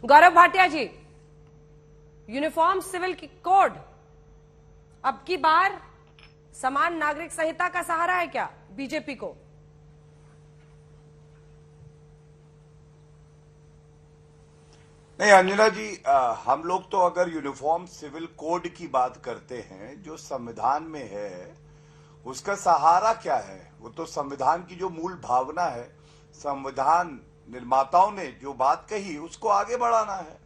गौरव भाटिया जी, uniform civil code अब की बार समान नागरिक संहिता का सहारा है क्या बीजेपी को? नहीं अंजना जी, हम लोग तो अगर यूनिफॉर्म सिविल कोड की बात करते हैं जो संविधान में है, उसका सहारा क्या है? वो तो संविधान की जो मूल भावना है, संविधान निर्माताओं ने जो बात कही उसको आगे बढ़ाना है।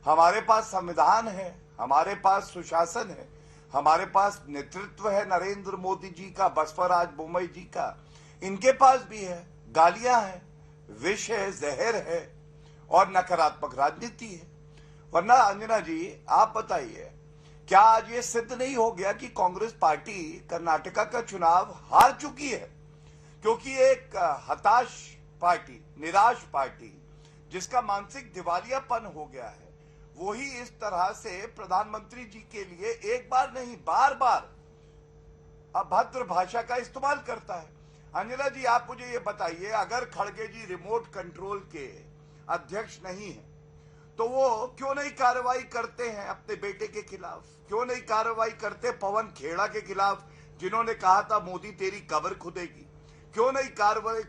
हमारे पास संविधान है, हमारे पास सुशासन है, हमारे पास नेतृत्व है नरेंद्र मोदी जी का, बसवराज बोम्मई जी का, इनके पास भी है। गालियां हैं, विष है, जहर है और नकारात्मक राजनीति है। वरना अंजना जी आप बताइए, क्या आज ये सिद्ध नहीं हो गया कि कांग्रेस पार्टी कर्नाटका का चुनाव हार चुकी है? क्योंकि एक हताश पार्टी, निराश पार्टी, जिसका मानसिक दिवालियापन हो गया है, वो ही इस तरह से प्रधानमंत्री जी के लिए एक बार नहीं बार बार अभद्र भाषा का इस्तेमाल करता है। अंजना जी आप मुझे ये बताइए, अगर खड़गे जी रिमोट कंट्रोल के अध्यक्ष नहीं है तो वो क्यों नहीं कार्रवाई करते हैं अपने बेटे के खिलाफ? क्यों नहीं कार्रवाई करते पवन खेड़ा के खिलाफ, जिन्होंने कहा था मोदी तेरी कब्र खुदेगी? क्यों नहीं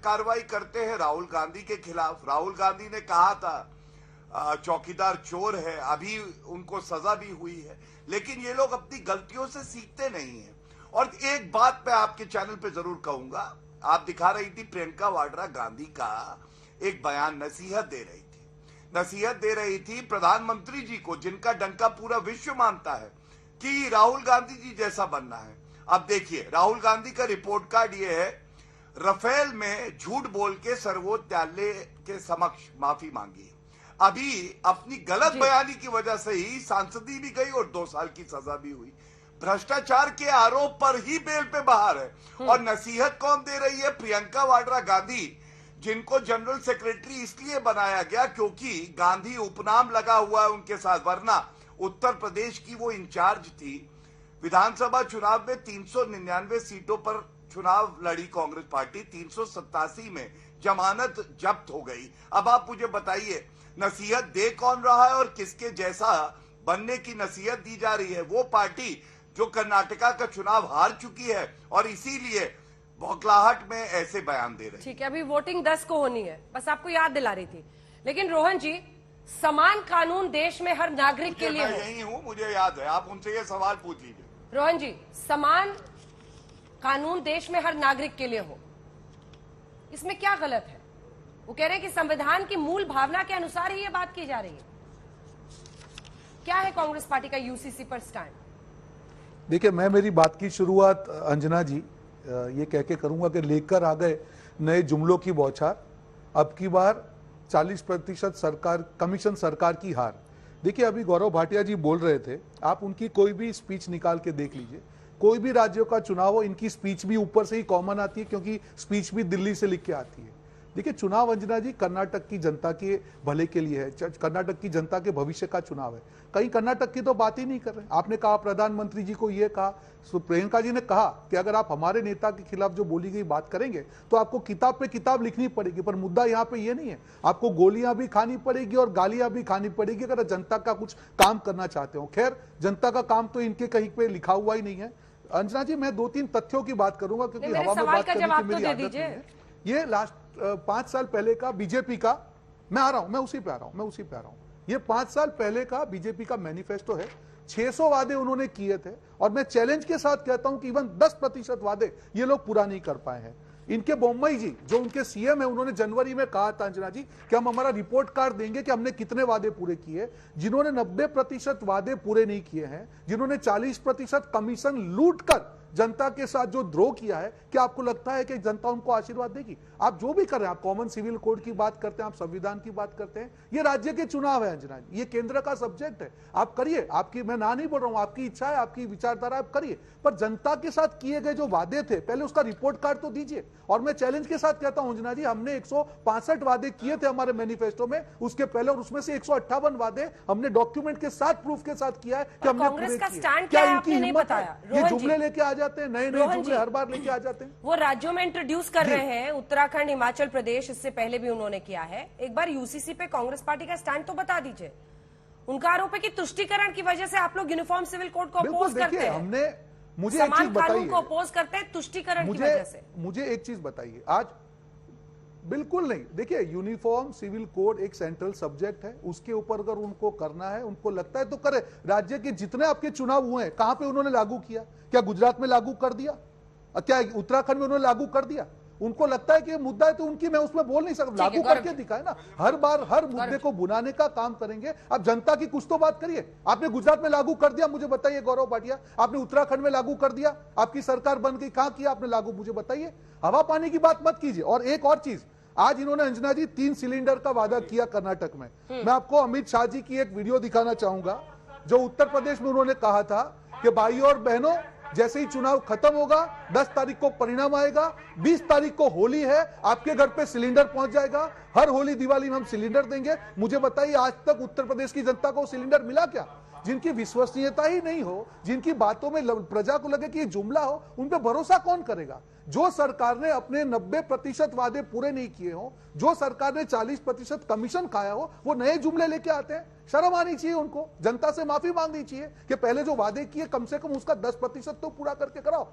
कार्रवाई करते हैं राहुल गांधी के खिलाफ? राहुल गांधी ने कहा था चौकीदार चोर है, अभी उनको सजा भी हुई है। लेकिन ये लोग अपनी गलतियों से सीखते नहीं है। और एक बात मैं आपके चैनल पे जरूर कहूंगा, आप दिखा रही थी प्रियंका वाड्रा गांधी का एक बयान, नसीहत दे रही थी प्रधानमंत्री जी को, जिनका डंका पूरा विश्व मानता है कि राहुल गांधी जी जैसा बनना है। अब देखिए, राहुल गांधी का रिपोर्ट कार्ड ये है, राफेल में झूठ बोल के सर्वोच्च न्यायालय के समक्ष माफी मांगी। अभी अपनी गलत बयानी की वजह से ही सांसदी भी गई और 2 साल की सजा भी हुई। भ्रष्टाचार के आरोप पर ही बेल पे बाहर है। और नसीहत कौन दे रही है? प्रियंका वाड्रा गांधी, जिनको जनरल सेक्रेटरी इसलिए बनाया गया क्योंकि गांधी उपनाम लगा हुआ है उनके साथ, वरना उत्तर प्रदेश की वो इंचार्ज थी। विधानसभा चुनाव में 399 सीटों पर चुनाव लड़ी कांग्रेस पार्टी, 387 में जमानत जब्त हो गई। अब आप मुझे बताइए, नसीहत दे कौन रहा है और किसके जैसा बनने की नसीहत दी जा रही है? वो पार्टी जो कर्नाटका का चुनाव हार चुकी है और इसीलिए बौखलाहट में ऐसे बयान दे रहे हैं। ठीक है, अभी वोटिंग 10 को होनी है, बस आपको याद दिला रही थी। लेकिन रोहन जी, समान कानून देश में हर नागरिक के लिए, मैं यही हूं, मुझे याद है, आप उनसे ये सवाल पूछ लीजिए। रोहन जी, समान कानून देश में हर नागरिक के लिए हो, इसमें क्या गलत है? वो कह रहे हैं कि संविधान की मूल भावना के अनुसार ही ये बात की जा रही है। क्या है कांग्रेस पार्टी का यूसीसी पर स्टैंड? देखिए, मैं मेरी बात की शुरुआत अंजना जी ये कह के करूंगा कि लेकर आ गए नए जुमलों की बौछार, अब की बार 40% सरकार कमीशन सरकार की हार। देखिए, अभी गौरव भाटिया जी बोल रहे थे, आप उनकी कोई भी स्पीच निकाल के देख लीजिए, कोई भी राज्यों का चुनाव हो, इनकी स्पीच भी ऊपर से ही कॉमन आती है, क्योंकि स्पीच भी दिल्ली से लिख के आती है। देखिए, चुनाव अंजना जी कर्नाटक की जनता के भले के लिए है, कर्नाटक की जनता के भविष्य का चुनाव है। कहीं कर्नाटक की तो बात ही नहीं कर रहे। आपने कहा प्रधानमंत्री जी को ये कहा, प्रियंका जी ने कहा कि अगर आप हमारे नेता के खिलाफ जो बोली गई बात करेंगे तो आपको किताब पे किताब लिखनी पड़ेगी। पर मुद्दा यहाँ पे ये नहीं है, आपको गोलियां भी खानी पड़ेगी और गालियां भी खानी पड़ेगी अगर जनता का कुछ काम करना चाहते हो। खैर, जनता का काम तो इनके कहीं पे लिखा हुआ ही नहीं है। अंजना जी, मैं 2-3 तथ्यों की बात करूंगा क्योंकि हवा में बात करने की मेरी आदत नहीं है। ये लास्ट 5 साल पहले का बीजेपी का, मैं उसी पे आ रहा हूं। ये 5 साल पहले का बीजेपी का मैनिफेस्टो है। 600 वादे उन्होंने किए थे और मैं चैलेंज के साथ कहता हूं कि इवन 10% वादे ये लोग पूरा नहीं कर पाए हैं। इनके बोम्मई जी, जो उनके सीएम है, उन्होंने जनवरी में कहा था अंजना जी कि हम हमारा रिपोर्ट कार्ड देंगे कि हमने कितने वादे पूरे किए। जिन्होंने 90% वादे पूरे नहीं किए हैं, जिन्होंने 40% कमीशन लूट कर जनता के साथ जो द्रोह किया है, क्या आपको लगता है कि जनता उनको आशीर्वाद देगी? आप जो भी कर रहे हैं, आप कॉमन सिविल कोड की बात करते हैं, आप संविधान की बात करते हैं, ये राज्य के चुनाव है अंजना जी, ये केंद्र का सब्जेक्ट है। आप करिए, आपकी, मैं ना नहीं बोल रहा हूं, आपकी इच्छा है, आपकी विचारधारा, आप करिए, पर जनता के साथ किए गए जो वादे थे, पहले उसका रिपोर्ट कार्ड तो दीजिए। और मैं चैलेंज के साथ कहता हूं अंजना जी, हमने 165 वादे किए थे हमारे मैनिफेस्टो में उसके पहले, और उसमें से 158 वादे हमने डॉक्यूमेंट के साथ, प्रूफ के साथ किया है कि हमने पूरे किए। क्या इनकी हिम्मत है ये जुमले लेके आ जाते हैं, नए नए रोहन जुमले जी, हर बार लेके आ जाते हैं। वो राज्यों में इंट्रोड्यूस कर रहे हैं, उत्तराखंड, हिमाचल प्रदेश, इससे पहले भी उन्होंने किया है। एक बार यूसीसी पे कांग्रेस पार्टी का स्टैंड तो बता दीजिए। उनका आरोप है कि तुष्टीकरण की वजह से आप लोग यूनिफॉर्म सिविल कोड को बिल्कुल, अपोज करते देखिए, हैं, हमने मुझे एक समान चीज कानून को बताइए, अपोज करते हैं तुष्टीकरण की वजह से। मुझे एक चीज बताइए, आज बिल्कुल नहीं, देखिए यूनिफॉर्म सिविल कोड एक सेंट्रल सब्जेक्ट है, उसके ऊपर अगर उनको करना है, उनको लगता है तो करे। राज्य के जितने आपके चुनाव हुए हैं, कहां पे उन्होंने लागू किया? क्या गुजरात में लागू कर दिया? क्या उत्तराखंड में उन्होंने लागू कर दिया? उनको लगता है कि ये मुद्दा है तो उनकी, मैं उसमें बोल नहीं सकता, लागू करके दिखाए ना। हर बार हर मुद्दे को बुनाने का काम करेंगे। अब जनता की कुछ तो बात करिए। आपने गुजरात में लागू कर दिया, मुझे बताइए गौरव भाटिया, आपने उत्तराखंड में लागू कर दिया, आपकी सरकार बन गई, कहां किया आपने लागू, मुझे बताइए। हवा पानी की बात मत कीजिए। और एक और चीज, आज इन्होंने अंजना जी 3 सिलेंडर का वादा किया कर्नाटक में। मैं आपको अमित शाह जी की एक वीडियो दिखाना चाहूंगा, जो उत्तर प्रदेश में उन्होंने कहा था कि भाइयों और बहनों, जैसे ही चुनाव खत्म होगा, 10 तारीख को परिणाम आएगा, 20 तारीख को होली है, आपके घर पे सिलेंडर पहुंच जाएगा, हर होली दिवाली में हम सिलेंडर देंगे। मुझे बताइए, आज तक उत्तर प्रदेश की जनता को सिलेंडर मिला क्या? जिनकी विश्वसनीयता ही नहीं हो, जिनकी बातों में प्रजा को लगे कि ये जुमला हो, उन पे भरोसा कौन करेगा? जो सरकार ने अपने 90% वादे पूरे नहीं किए हो, जो सरकार ने 40% कमीशन खाया हो, वो नए जुमले लेके आते हैं। शर्म आनी चाहिए उनको, जनता से माफी मांगनी चाहिए कि पहले जो वादे किए कम से कम उसका 10% तो पूरा करके कराओ।